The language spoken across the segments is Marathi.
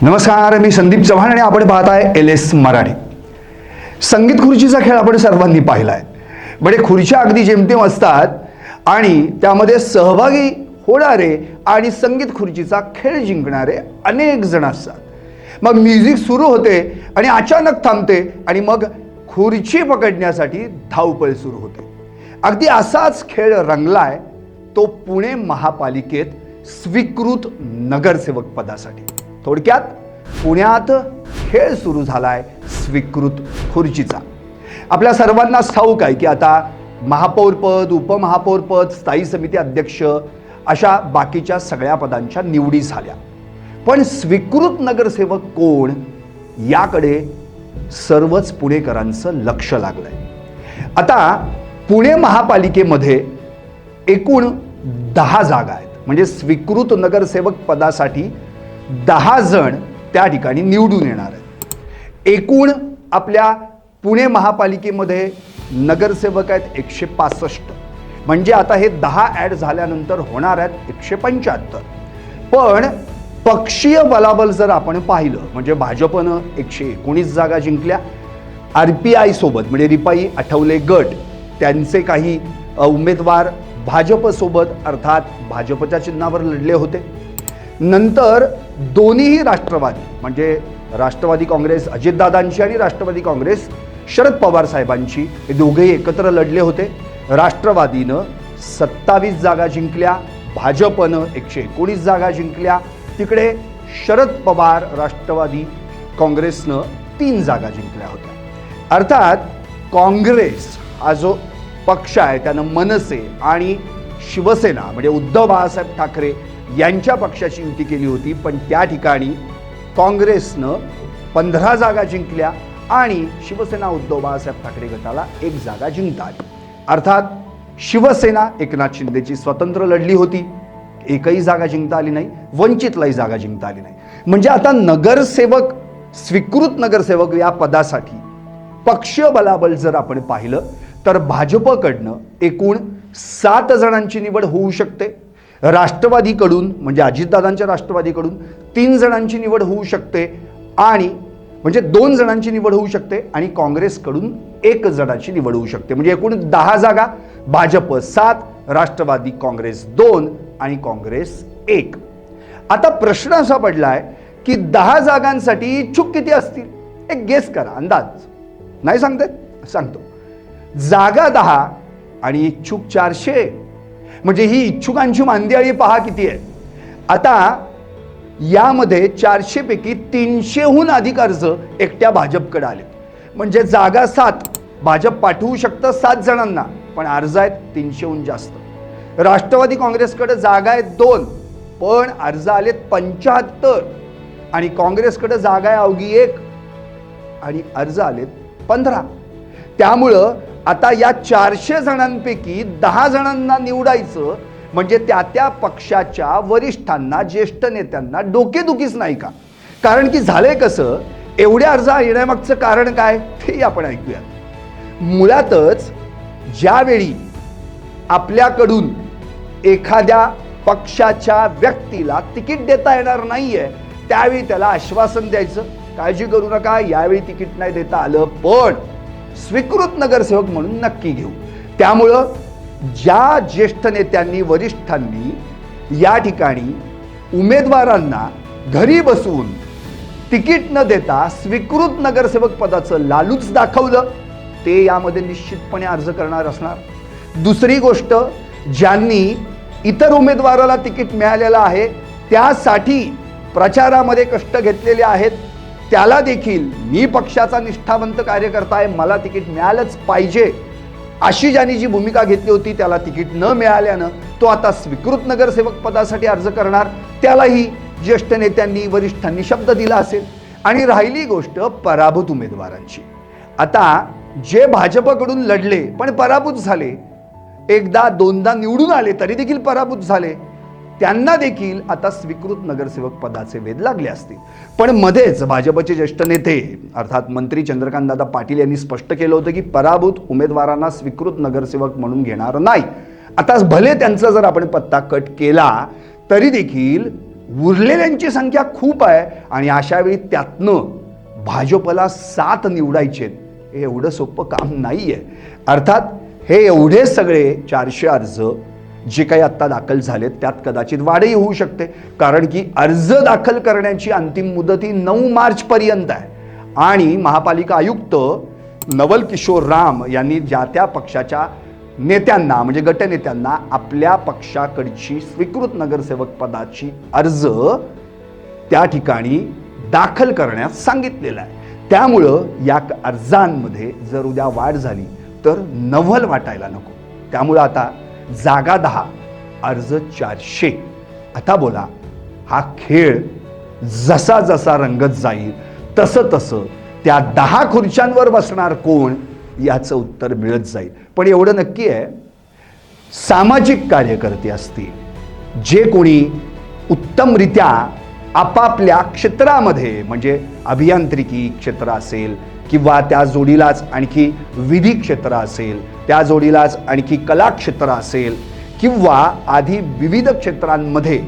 नमस्कार, मी संदीप चव्हाण आणि आपण पाहताय LS मराठी. संगीत खुर्चीचा खेळ आपण सर्वांनी पाहिलाय. बडे खुर्च्या अगदी जेमतेम असतात आणि त्यामध्ये सहभागी होणारे आणि संगीत खुर्चीचा खेळ जिंकणारे अनेक जण असतात. मग म्युझिक सुरू होते आणि अचानक थांबते आणि मग खुर्ची पकडण्यासाठी धावपळ सुरू होते. अगदी असाच खेळ रंगलाय तो पुणे महापालिकेत स्वीकृत नगरसेवक पदासाठी. थोडक्यात पुण्यात खेळ सुरू झालाय स्वीकृत खुर्चीचा. आपल्या सर्वांना ठाऊक आहे की आता महापौरपद, उपमहापौरपद, स्थायी समिती अध्यक्ष अशा बाकीच्या सगळ्या पदांच्या निवडी झाल्या. पण स्वीकृत नगरसेवक कोण याकडे सर्वच पुणेकरांचं लक्ष लागलंय. आता पुणे महापालिकेमध्ये एकूण 10 जागा आहेत. म्हणजे स्वीकृत नगरसेवक पदासाठी 10 जण त्या ठिकाणी निवडून येणार आहेत. एकूण आपल्या पुणे महापालिकेमध्ये नगरसेवक आहेत 165. म्हणजे आता हे 10 ॲड झाल्यानंतर होणार आहेत 175. पण पक्षीय बलाबल जर आपण पाहिलं म्हणजे भाजपनं 119 जागा जिंकल्या. RPI सोबत म्हणजे रिपाई आठवले गट त्यांचे काही उमेदवार भाजपसोबत अर्थात भाजपच्या चिन्हावर लढले होते. नंतर दोन्हीही राष्ट्रवादी म्हणजे राष्ट्रवादी काँग्रेस अजितदादांची आणि राष्ट्रवादी काँग्रेस शरद पवार साहेबांची हे दोघेही एकत्र लढले होते. राष्ट्रवादीनं 27 जागा जिंकल्या, भाजपनं 119 जागा जिंकल्या. तिकडे शरद पवार राष्ट्रवादी काँग्रेसनं 3 जागा जिंकल्या होत्या. अर्थात काँग्रेस हा जो पक्ष आहे त्यानं मनसे आणि शिवसेना म्हणजे उद्धव बाळासाहेब ठाकरे यांच्या पक्षाची युती केली होती. पण त्या ठिकाणी काँग्रेसनं 15 जागा जिंकल्या आणि शिवसेना उद्धव बाळासाहेब ठाकरे गटाला 1 जागा जिंकता आली. अर्थात शिवसेना एकनाथ शिंदेची स्वतंत्र लढली होती, एकही जागा जिंकता आली नाही. वंचितलाही जागा जिंकता आली नाही. म्हणजे आता नगरसेवक स्वीकृत नगरसेवक या पदासाठी पक्षीय बलाबल जर आपण पाहिलं तर भाजपकडनं एकूण 7 जणांची निवड होऊ शकते. राष्ट्रवादीकडून म्हणजे अजितदादांच्या राष्ट्रवादीकडून 3 जणांची निवड होऊ शकते आणि म्हणजे 2 जणांची निवड होऊ शकते आणि काँग्रेसकडून 1 जणांची निवड होऊ शकते. म्हणजे एकूण 10 जागा, भाजप 7, राष्ट्रवादी काँग्रेस 2 आणि काँग्रेस 1. आता प्रश्न असा पडलाय की 10 जागांसाठी इच्छुक किती असतील? एक गेस करा, अंदाज. नाही सांगते? सांगतो. जागा 10 आणि इच्छुक 400. म्हणजे ही इच्छुकांची मांदियाळी पहा किती आहे. आता यामध्ये 400 पैकी 300हून अधिक अर्ज एकट्या भाजपकडे आले. म्हणजे जागा 7, भाजप पाठवू शकतं 7 जणांना, पण अर्ज आहेत 300हून जास्त. राष्ट्रवादी काँग्रेसकडे जागा आहेत 2, पण अर्ज आलेत 75 आणि काँग्रेसकडे जागा आहे अवघी 1 आणि अर्ज आलेत 15. त्यामुळं आता या 400 जणांपैकी 10 जणांना निवडायचं म्हणजे त्या पक्षाच्या वरिष्ठांना, ज्येष्ठ नेत्यांना डोकेदुखीच नाही का? कारण की झालंय कसं, एवढ्या अर्ज येण्यामागचं कारण काय ते आपण ऐकूया. मुळातच ज्यावेळी आपल्याकडून एखाद्या पक्षाच्या व्यक्तीला तिकीट देता येणार नाहीये त्यावेळी त्याला आश्वासन द्यायचं, काळजी करू नका, यावेळी तिकीट नाही देता आलं पण स्वीकृत नगरसेवक म्हणून नक्की घेऊ. त्यामुळं ज्या ज्येष्ठ नेत्यांनी, वरिष्ठांनी या ठिकाणी उमेदवारांना घरी बसवून तिकीट न देता स्वीकृत नगरसेवक पदाचं लालूच दाखवलं ते यामध्ये निश्चितपणे अर्ज करणार असणार. दुसरी गोष्ट, ज्यांनी इतर उमेदवाराला तिकीट मिळालेलं आहे त्यासाठी प्रचारामध्ये कष्ट घेतलेले आहेत त्याला देखील मी पक्षाचा निष्ठावंत कार्यकर्ता आहे, मला तिकीट मिळालंच पाहिजे अशी ज्यांनी जी भूमिका घेतली होती त्याला तिकीट न मिळाल्यानं तो आता स्वीकृत नगरसेवक पदासाठी अर्ज करणार. त्यालाही ज्येष्ठ नेत्यांनी, वरिष्ठांनी शब्द दिला असेल. आणि राहिली गोष्ट पराभूत उमेदवारांची. आता जे भाजपकडून लढले पण पराभूत झाले, एकदा दोनदा निवडून आले तरी देखील पराभूत झाले, त्यांना देखील आता स्वीकृत नगरसेवक पदाचे वेध लागले असतील. पण मध्येच भाजपचे ज्येष्ठ नेते अर्थात मंत्री चंद्रकांतदादा पाटील यांनी स्पष्ट केलं होतं की पराभूत उमेदवारांना स्वीकृत नगरसेवक म्हणून घेणार नाही. आता भले त्यांचा जर आपण पत्ता कट केला तरी देखील उरलेल्यांची संख्या खूप आहे आणि अशा वेळी त्यातनं भाजपला 7 निवडायचे हे एवढं सोपं काम नाही आहे. अर्थात हे एवढे सगळे 400 अर्ज जे काही आत्ता दाखल झालेत त्यात कदाचित वाढही होऊ शकते, कारण की अर्ज दाखल करण्याची अंतिम मुदत ही 9 मार्चपर्यंत आहे आणि महापालिका आयुक्त नवल किशोर राम यांनी ज्या त्या पक्षाच्या नेत्यांना म्हणजे गटनेत्यांना आपल्या पक्षाकडची स्वीकृत नगरसेवक पदाची अर्ज त्या ठिकाणी दाखल करण्यास सांगितलेलं आहे. त्यामुळं या अर्जांमध्ये जर उद्या वाढ झाली तर नवल वाटायला नको. त्यामुळं आता जागा 10, अर्ज 400. आता बोला, हा खेळ जसा जसा रंगत जाईल तसं तसं त्या 10 खुर्च्यांवर बसणार कोण याचं उत्तर मिळत जाईल. पण एवढं नक्की आहे, सामाजिक कार्यकर्ते असतील जे कोणी उत्तमरित्या आपापल्या क्षेत्रामध्ये म्हणजे अभियांत्रिकी क्षेत्र असेल किंवा त्या जोडीलाच आणखी विधी क्षेत्र असेल, त्या जोडीलाच आणखी कला क्षेत्र असेल किंवा आधी विविध क्षेत्रांमध्ये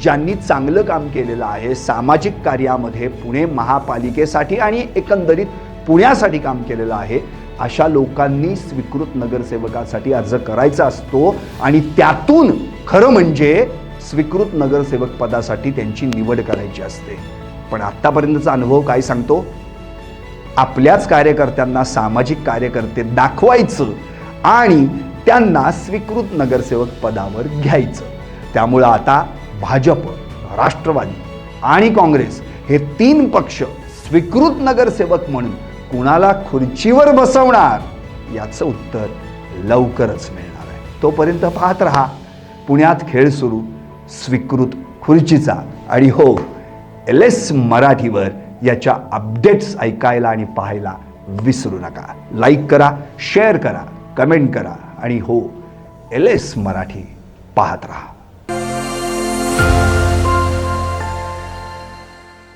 ज्यांनी चांगलं काम केलेलं आहे, सामाजिक कार्यामध्ये पुणे महापालिकेसाठी आणि एकंदरीत पुण्यासाठी काम केलेलं आहे, अशा लोकांनी स्वीकृत नगरसेवकासाठी अर्ज करायचा असतो आणि त्यातून खरं म्हणजे स्वीकृत नगरसेवक पदासाठी त्यांची निवड करायची असते. पण आत्तापर्यंतचा अनुभव काय सांगतो? आपल्याच कार्यकर्त्यांना सामाजिक कार्यकर्ते दाखवायचं आणि त्यांना स्वीकृत नगरसेवक पदावर घ्यायचं. त्यामुळं आता भाजप, राष्ट्रवादी आणि काँग्रेस हे 3 पक्ष स्वीकृत नगरसेवक म्हणून कुणाला खुर्चीवर बसवणार याचं उत्तर लवकरच मिळणार आहे. तोपर्यंत पाहत रहा पुण्यात खेळ सुरू स्वीकृत खुर्चीचा. आणि हो, LS मराठीवर याच्या अपडेट्स ऐकायला आणि पाहायला विसरू नका. लाईक करा, शेअर करा, कमेंट करा आणि हो, LS मराठी पाहत रहा.